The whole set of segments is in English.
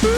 They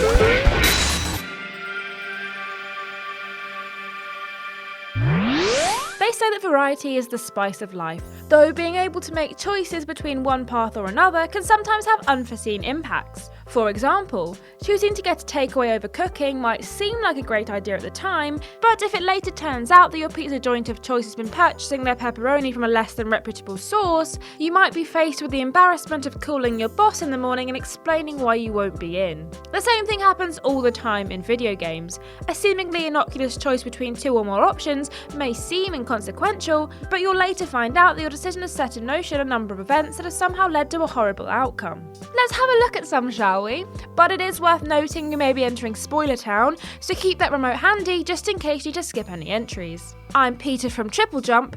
say that variety is the spice of life, though being able to make choices between one path or another can sometimes have unforeseen impacts. For example, choosing to get a takeaway over cooking might seem like a great idea at the time, but if it later turns out that your pizza joint of choice has been purchasing their pepperoni from a less than reputable source, you might be faced with the embarrassment of calling your boss in the morning and explaining why you won't be in. The same thing happens all the time in video games. A seemingly innocuous choice between two or more options may seem inconsequential, but you'll later find out that your decision has set in motion a number of events that have somehow led to a horrible outcome. Let's have a look at some, shall we? But it is worth noting you may be entering Spoiler Town, so keep that remote handy just in case you need to skip any entries. I'm Peter from TripleJump.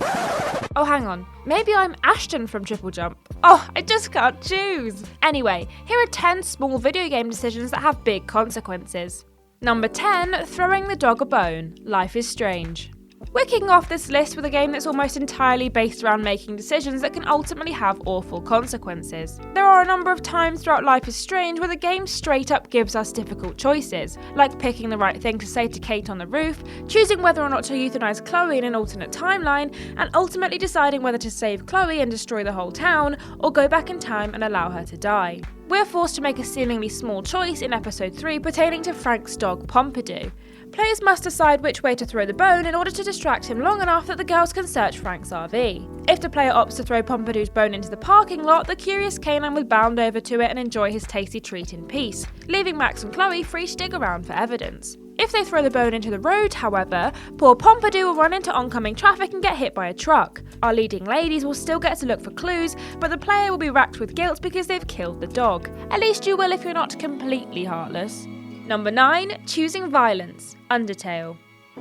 Oh, hang on. Maybe I'm Ashton from TripleJump. Oh, I just can't choose. Anyway, here are 10 small video game decisions that have big consequences. Number 10, throwing the dog a bone. Life is Strange. We're kicking off this list with a game that's almost entirely based around making decisions that can ultimately have awful consequences. There are a number of times throughout Life is Strange where the game straight up gives us difficult choices, like picking the right thing to say to Kate on the roof, choosing whether or not to euthanize Chloe in an alternate timeline, and ultimately deciding whether to save Chloe and destroy the whole town, or go back in time and allow her to die. We're forced to make a seemingly small choice in episode 3 pertaining to Frank's dog Pompidou. Players must decide which way to throw the bone in order to distract him long enough that the girls can search Frank's RV. If the player opts to throw Pompidou's bone into the parking lot, the curious canine will bound over to it and enjoy his tasty treat in peace, leaving Max and Chloe free to dig around for evidence. If they throw the bone into the road, however, poor Pompidou will run into oncoming traffic and get hit by a truck. Our leading ladies will still get to look for clues, but the player will be racked with guilt because they've killed the dog. At least you will if you're not completely heartless. Number 9, choosing violence. Undertale.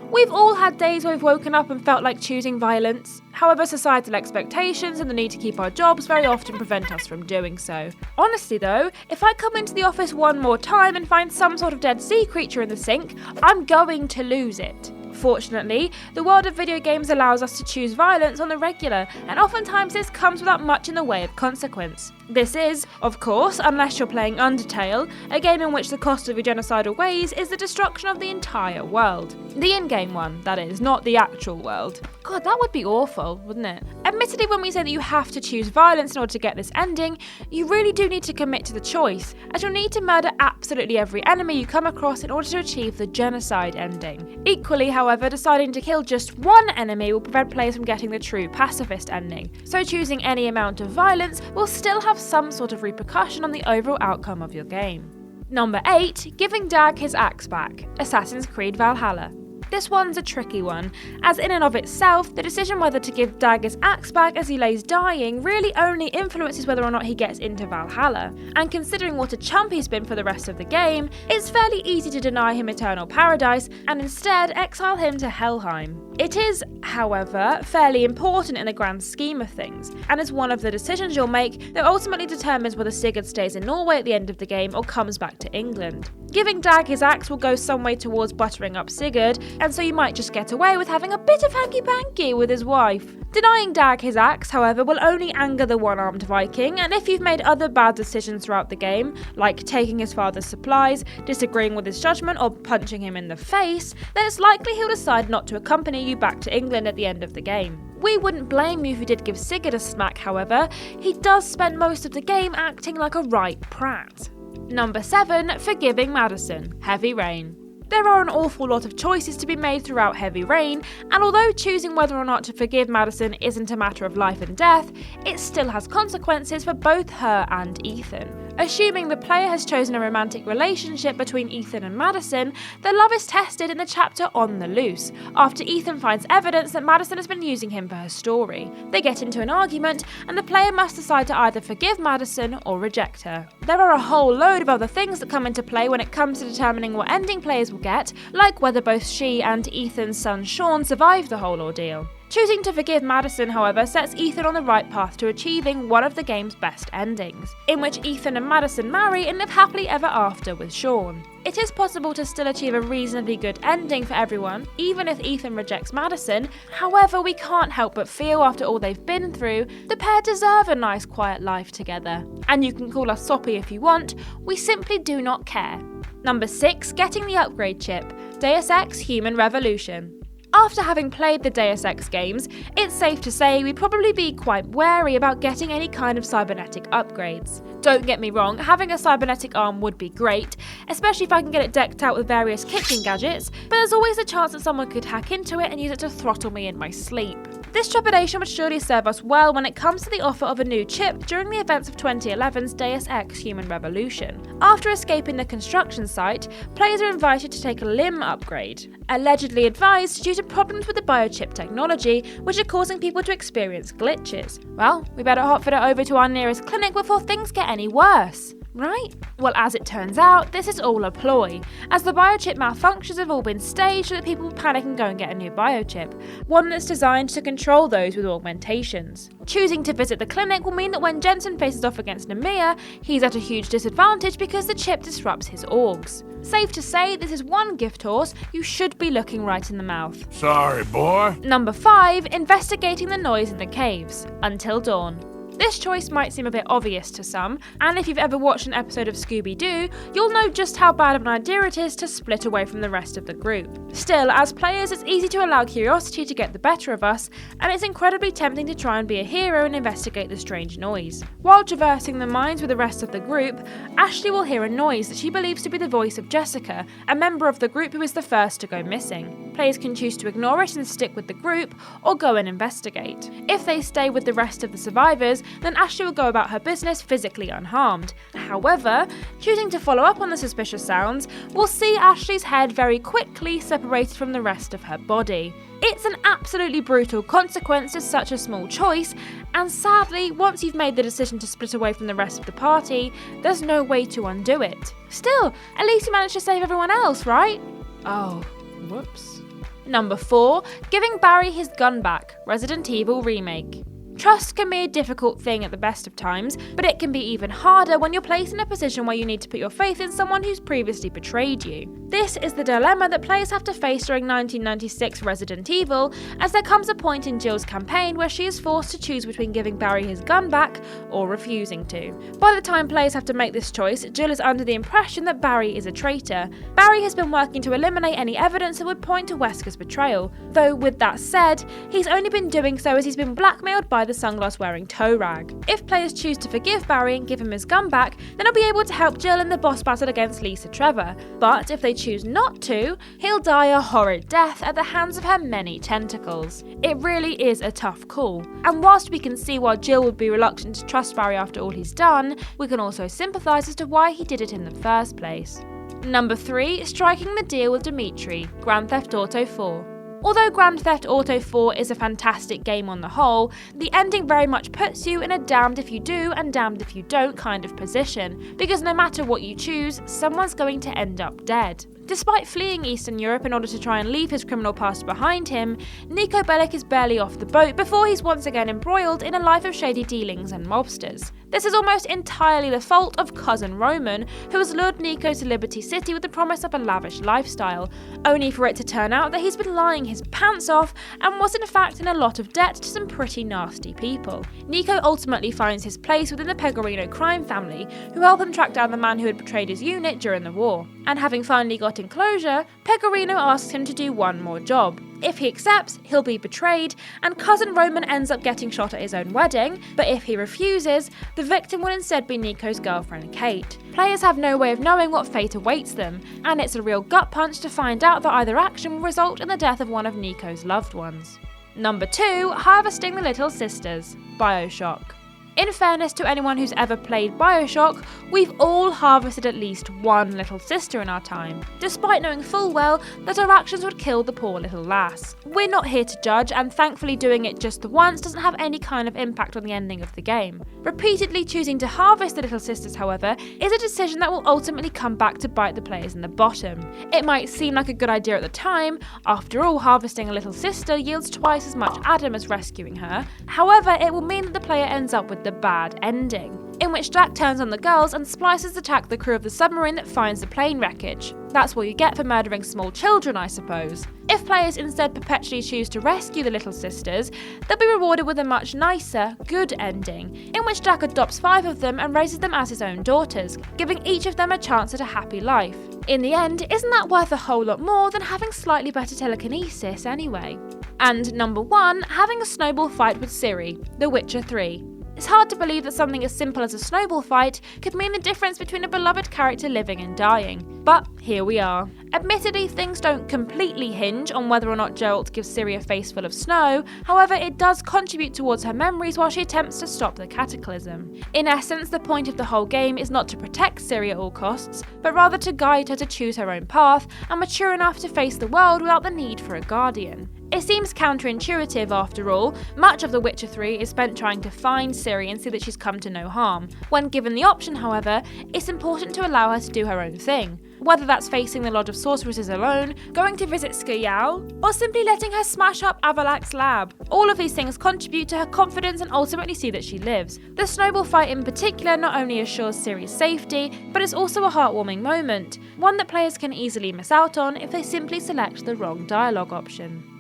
We've all had days where we've woken up and felt like choosing violence. However, societal expectations and the need to keep our jobs very often prevent us from doing so. Honestly though, if I come into the office one more time and find some sort of dead sea creature in the sink, I'm going to lose it. Fortunately, the world of video games allows us to choose violence on the regular, and oftentimes this comes without much in the way of consequence. This is, of course, unless you're playing Undertale, a game in which the cost of your genocidal ways is the destruction of the entire world. The in-game one, that is, not the actual world. God, that would be awful, wouldn't it? Admittedly, when we say that you have to choose violence in order to get this ending, you really do need to commit to the choice, as you'll need to murder absolutely every enemy you come across in order to achieve the genocide ending. Equally, however, deciding to kill just one enemy will prevent players from getting the true pacifist ending, so choosing any amount of violence will still have some sort of repercussion on the overall outcome of your game. Number 8, giving Dag his axe back. Assassin's Creed Valhalla. This one's a tricky one, as in and of itself, the decision whether to give Dag his axe back as he lays dying really only influences whether or not he gets into Valhalla, and considering what a chump he's been for the rest of the game, it's fairly easy to deny him eternal paradise and instead exile him to Helheim. It is, however, fairly important in the grand scheme of things, and is one of the decisions you'll make that ultimately determines whether Sigurd stays in Norway at the end of the game or comes back to England. Giving Dag his axe will go some way towards buttering up Sigurd, and so you might just get away with having a bit of hanky-panky with his wife. Denying Dag his axe, however, will only anger the one-armed Viking, and if you've made other bad decisions throughout the game, like taking his father's supplies, disagreeing with his judgment, or punching him in the face, then it's likely he'll decide not to accompany you back to England at the end of the game. We wouldn't blame you if you did give Sigurd a smack, however. He does spend most of the game acting like a right prat. Number 7, forgiving Madison. Heavy Rain. There are an awful lot of choices to be made throughout Heavy Rain, and although choosing whether or not to forgive Madison isn't a matter of life and death, it still has consequences for both her and Ethan. Assuming the player has chosen a romantic relationship between Ethan and Madison, their love is tested in the chapter On the Loose, after Ethan finds evidence that Madison has been using him for her story. They get into an argument, and the player must decide to either forgive Madison or reject her. There are a whole load of other things that come into play when it comes to determining what ending players will get, like whether both she and Ethan's son Sean survive the whole ordeal. Choosing to forgive Madison, however, sets Ethan on the right path to achieving one of the game's best endings, in which Ethan and Madison marry and live happily ever after with Sean. It is possible to still achieve a reasonably good ending for everyone, even if Ethan rejects Madison. However, we can't help but feel, after all they've been through, the pair deserve a nice quiet life together. And you can call us soppy if you want, we simply do not care. Number 6, getting the upgrade chip, Deus Ex Human Revolution. After having played the Deus Ex games, it's safe to say we'd probably be quite wary about getting any kind of cybernetic upgrades. Don't get me wrong, having a cybernetic arm would be great, especially if I can get it decked out with various kitchen gadgets, but there's always a chance that someone could hack into it and use it to throttle me in my sleep. This trepidation would surely serve us well when it comes to the offer of a new chip during the events of 2011's Deus Ex Human Revolution. After escaping the construction site, players are invited to take a limb upgrade, allegedly advised due to problems with the biochip technology, which are causing people to experience glitches. Well, we better hotfoot it over to our nearest clinic before things get any worse. Right? Well, as it turns out, this is all a ploy, as the biochip malfunctions have all been staged so that people panic and go and get a new biochip, one that's designed to control those with augmentations. Choosing to visit the clinic will mean that when Jensen faces off against Namiya, he's at a huge disadvantage because the chip disrupts his augs. Safe to say, this is one gift horse you should be looking right in the mouth. Sorry, boy. Number 5, investigating the noise in the caves, Until Dawn. This choice might seem a bit obvious to some, and if you've ever watched an episode of Scooby-Doo, you'll know just how bad of an idea it is to split away from the rest of the group. Still, as players, it's easy to allow curiosity to get the better of us, and it's incredibly tempting to try and be a hero and investigate the strange noise. While traversing the mines with the rest of the group, Ashley will hear a noise that she believes to be the voice of Jessica, a member of the group who is the first to go missing. Players can choose to ignore it and stick with the group, or go and investigate. If they stay with the rest of the survivors, then Ashley will go about her business physically unharmed. However, choosing to follow up on the suspicious sounds will see Ashley's head very quickly separated from the rest of her body. It's an absolutely brutal consequence to such a small choice, and sadly, once you've made the decision to split away from the rest of the party, there's no way to undo it. Still, at least you managed to save everyone else, right? Oh, whoops. Number 4, giving Barry his gun back, Resident Evil Remake. Trust can be a difficult thing at the best of times, but it can be even harder when you're placed in a position where you need to put your faith in someone who's previously betrayed you. This is the dilemma that players have to face during 1996 Resident Evil, as there comes a point in Jill's campaign where she is forced to choose between giving Barry his gun back or refusing to. By the time players have to make this choice, Jill is under the impression that Barry is a traitor. Barry has been working to eliminate any evidence that would point to Wesker's betrayal, though with that said, he's only been doing so as he's been blackmailed by the sunglass-wearing toe rag. If players choose to forgive Barry and give him his gun back, then he'll be able to help Jill in the boss battle against Lisa Trevor. But if they choose not to, he'll die a horrid death at the hands of her many tentacles. It really is a tough call. And whilst we can see why Jill would be reluctant to trust Barry after all he's done, we can also sympathise as to why he did it in the first place. Number 3, striking the deal with Dimitri, Grand Theft Auto 4. Although Grand Theft Auto 4 is a fantastic game on the whole, the ending very much puts you in a damned if you do and damned if you don't kind of position, because no matter what you choose, someone's going to end up dead. Despite fleeing Eastern Europe in order to try and leave his criminal past behind him, Niko Bellic is barely off the boat before he's once again embroiled in a life of shady dealings and mobsters. This is almost entirely the fault of cousin Roman, who has lured Niko to Liberty City with the promise of a lavish lifestyle, only for it to turn out that he's been lying his pants off and was in fact in a lot of debt to some pretty nasty people. Niko ultimately finds his place within the Pegorino crime family, who help him track down the man who had betrayed his unit during the war. And having finally got in closure, Pegorino asks him to do one more job. If he accepts, he'll be betrayed, and cousin Roman ends up getting shot at his own wedding, but if he refuses, the victim will instead be Niko's girlfriend Kate. Players have no way of knowing what fate awaits them, and it's a real gut punch to find out that either action will result in the death of one of Niko's loved ones. Number 2, harvesting the Little Sisters, BioShock. In fairness to anyone who's ever played BioShock, we've all harvested at least one little sister in our time, despite knowing full well that our actions would kill the poor little lass. We're not here to judge, and thankfully doing it just the once doesn't have any kind of impact on the ending of the game. Repeatedly choosing to harvest the little sisters, however, is a decision that will ultimately come back to bite the players in the bottom. It might seem like a good idea at the time, after all, harvesting a little sister yields twice as much Adam as rescuing her. However, it will mean that the player ends up with the bad ending. in which Jack turns on the girls and splices attack the crew of the submarine that finds the plane wreckage. That's what you get for murdering small children, I suppose. If players instead perpetually choose to rescue the little sisters, they'll be rewarded with a much nicer, good ending, in which Jack adopts 5 of them and raises them as his own daughters, giving each of them a chance at a happy life. In the end, isn't that worth a whole lot more than having slightly better telekinesis anyway? And number 1, having a snowball fight with Ciri, The Witcher 3. It's hard to believe that something as simple as a snowball fight could mean the difference between a beloved character living and dying. But here we are. Admittedly, things don't completely hinge on whether or not Geralt gives Ciri a face full of snow, however it does contribute towards her memories while she attempts to stop the cataclysm. In essence, the point of the whole game is not to protect Ciri at all costs, but rather to guide her to choose her own path and mature enough to face the world without the need for a guardian. It seems counterintuitive after all. Much of The Witcher 3 is spent trying to find Ciri and see that she's come to no harm. When given the option, however, it's important to allow her to do her own thing. Whether that's facing the Lodge of Sorceresses alone, going to visit Skayal, or simply letting her smash up Avalak's lab. All of these things contribute to her confidence and ultimately see that she lives. The snowball fight in particular not only assures Ciri's safety, but it's also a heartwarming moment, one that players can easily miss out on if they simply select the wrong dialogue option.